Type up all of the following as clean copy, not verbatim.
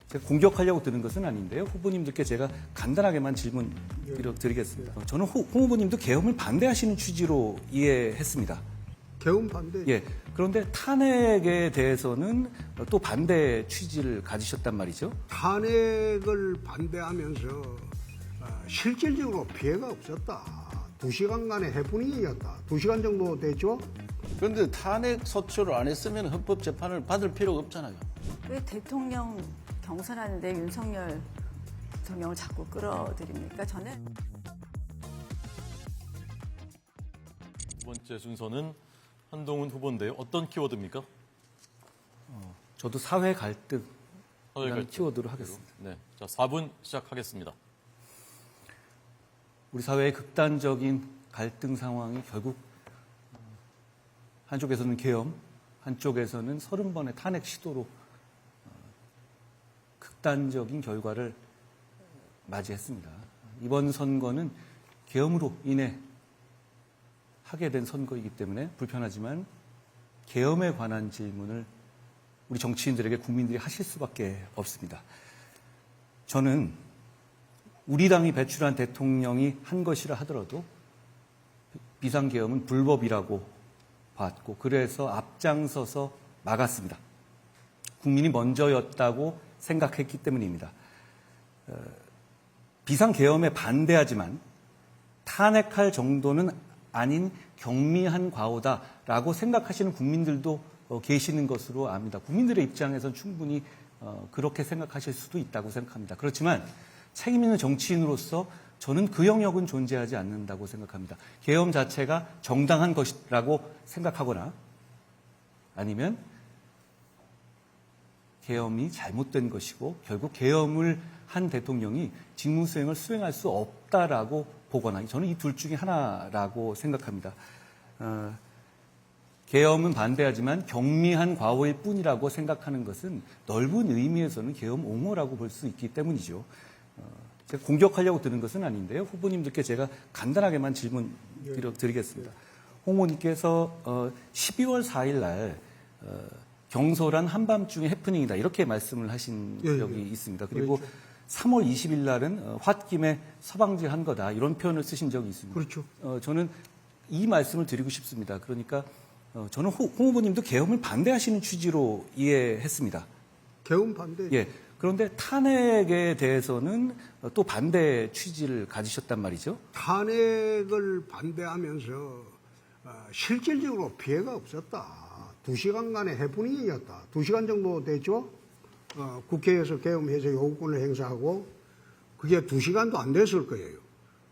제가 공격하려고 드는 것은 아닌데요. 후보님들께 제가 간단하게만 질문 드리겠습니다. 저는 홍 후보님도 계엄을 반대하시는 취지로 이해했습니다. 계엄 반대. 예. 그런데 탄핵에 대해서는 또 반대 취지를 가지셨단 말이죠. 탄핵을 반대하면서 실질적으로 피해가 없었다. 2시간간의 해프닝이었다. 2시간 정도 됐죠? 그런데 탄핵 소추를 안 했으면 헌법재판을 받을 필요가 없잖아요. 왜 대통령 경선하는데 윤석열 대통령을 자꾸 끌어들입니까? 저는 두 번째 순서는 한동훈 후보인데요. 어떤 키워드입니까? 저도 사회 갈등이라는 갈등. 키워드로 하겠습니다. 네, 자 4분 시작하겠습니다. 우리 사회의 극단적인 갈등 상황이 결국 한쪽에서는 계엄, 한쪽에서는 30번의 탄핵 시도로 극단적인 결과를 맞이했습니다. 이번 선거는 계엄으로 인해 하게 된 선거이기 때문에 불편하지만 계엄에 관한 질문을 우리 정치인들에게 국민들이 하실 수밖에 없습니다. 저는 우리 당이 배출한 대통령이 한 것이라 하더라도 비상계엄은 불법이라고 봤고 그래서 앞장서서 막았습니다. 국민이 먼저였다고 생각했기 때문입니다. 비상계엄에 반대하지만 탄핵할 정도는 아닌 경미한 과오다라고 생각하시는 국민들도 계시는 것으로 압니다. 국민들의 입장에선 충분히 그렇게 생각하실 수도 있다고 생각합니다. 그렇지만 책임 있는 정치인으로서 저는 그 영역은 존재하지 않는다고 생각합니다. 계엄 자체가 정당한 것이라고 생각하거나 아니면 계엄이 잘못된 것이고 결국 계엄을 한 대통령이 직무수행을 수행할 수 없다라고 보거나 저는 이 둘 중에 하나라고 생각합니다. 계엄은 반대하지만 경미한 과오일 뿐이라고 생각하는 것은 넓은 의미에서는 계엄 옹호라고 볼 수 있기 때문이죠. 제가 공격하려고 드는 것은 아닌데요. 후보님들께 제가 간단하게만 질문 드리겠습니다. 홍 후보님께서 12월 4일 날 경솔한 한밤중의 해프닝이다 이렇게 말씀을 하신 적이 있습니다. 그리고 그렇죠. 3월 20일 날은 홧김에 서방질한 거다 이런 표현을 쓰신 적이 있습니다. 그렇죠. 저는 이 말씀을 드리고 싶습니다. 그러니까 저는 홍 후보님도 계엄을 반대하시는 취지로 이해했습니다. 계엄 반대. 예. 그런데 탄핵에 대해서는 또 반대 취지를 가지셨단 말이죠. 탄핵을 반대하면서 실질적으로 피해가 없었다. 2시간간의 해프닝이었다. 2시간 정도 됐죠? 국회에서 계엄해서 요구권을 행사하고 그게 2시간도 안 됐을 거예요.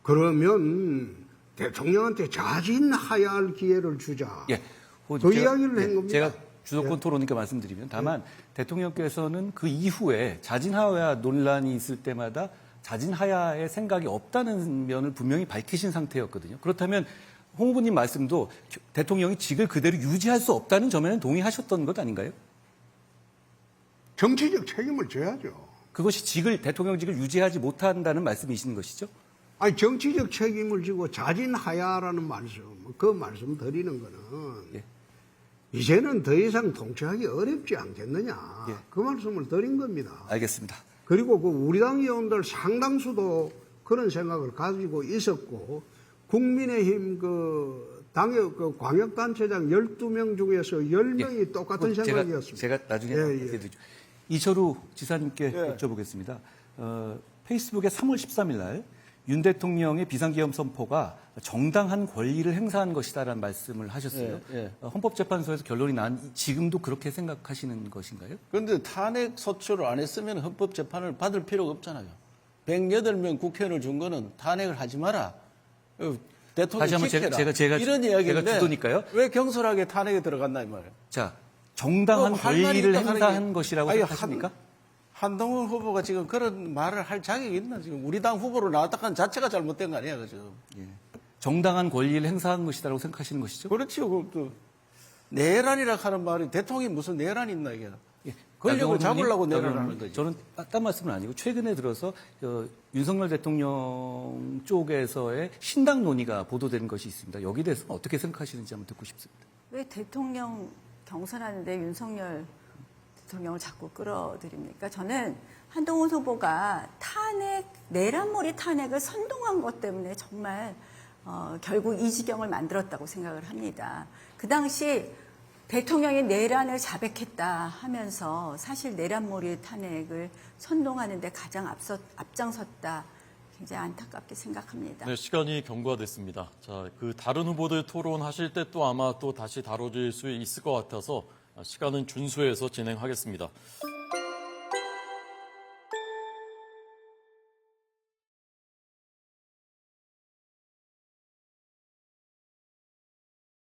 그러면 대통령한테 자진하야할 기회를 주자. 예. 그 이야기를 한 겁니다. 제가 주도권 토론이니까 말씀드리면 다만 대통령께서는 그 이후에 자진하야 논란이 있을 때마다 자진하야의 생각이 없다는 면을 분명히 밝히신 상태였거든요. 그렇다면 홍 후보님 말씀도 대통령이 직을 그대로 유지할 수 없다는 점에는 동의하셨던 것 아닌가요? 정치적 책임을 져야죠. 그것이 대통령직을 유지하지 못한다는 말씀이신 것이죠? 아니 정치적 책임을 지고 자진하야라는 말씀, 그 말씀 드리는 거는 예. 이제는 더 이상 통치하기 어렵지 않겠느냐. 예. 그 말씀을 드린 겁니다. 알겠습니다. 그리고 그 우리 당 의원들 상당수도 그런 생각을 가지고 있었고 국민의힘 그 당의 그 광역단체장 12명 중에서 10명이 똑같은 생각이었습니다. 제가 나중에 예. 드리죠. 이철우 지사님께 예. 여쭤보겠습니다. 페이스북에 3월 13일 날 윤 대통령의 비상계엄 선포가 정당한 권리를 행사한 것이다라는 말씀을 하셨어요. 예. 헌법재판소에서 결론이 난 지금도 그렇게 생각하시는 것인가요? 그런데 탄핵 소추를 안 했으면 헌법재판을 받을 필요가 없잖아요. 108명 국회의원을 준 거는 탄핵을 하지 마라. 대통령 다시 한번 시켜라. 제가 이런 이야기인데 제가 주도니까요. 왜 경솔하게 탄핵에 들어갔나 이 말이에요. 자, 정당한 할 말이 권리를 있다 하는 행사한 게- 것이라고 아니, 생각하십니까? 한동훈 후보가 지금 그런 말을 할 자격이 있나? 지금 우리 당 후보로 나왔다는 자체가 잘못된 거 아니야, 그죠? 정당한 권리를 행사한 것이다라고 생각하시는 것이죠? 그렇지요. 그 내란이라 하는 말이 대통령이 무슨 내란이 있나 이게? 권력을 잡으려고 내란하는 거지. 저는 딴 말씀은 아니고 최근에 들어서 윤석열 대통령 쪽에서의 신당 논의가 보도된 것이 있습니다. 여기에 대해서 어떻게 생각하시는지 한번 듣고 싶습니다. 왜 대통령 경선하는데 윤석열 대통령을 자꾸 끌어들입니까? 저는 한동훈 후보가 내란몰이 탄핵을 선동한 것 때문에 정말 결국 이 지경을 만들었다고 생각을 합니다. 그 당시 대통령이 내란을 자백했다 하면서 사실 내란몰이 탄핵을 선동하는 데 가장 앞장섰다. 굉장히 안타깝게 생각합니다. 네, 시간이 경과됐습니다. 자, 그 다른 후보들 토론하실 때 또 아마 또 다시 다뤄질 수 있을 것 같아서 시간은 준수해서 진행하겠습니다.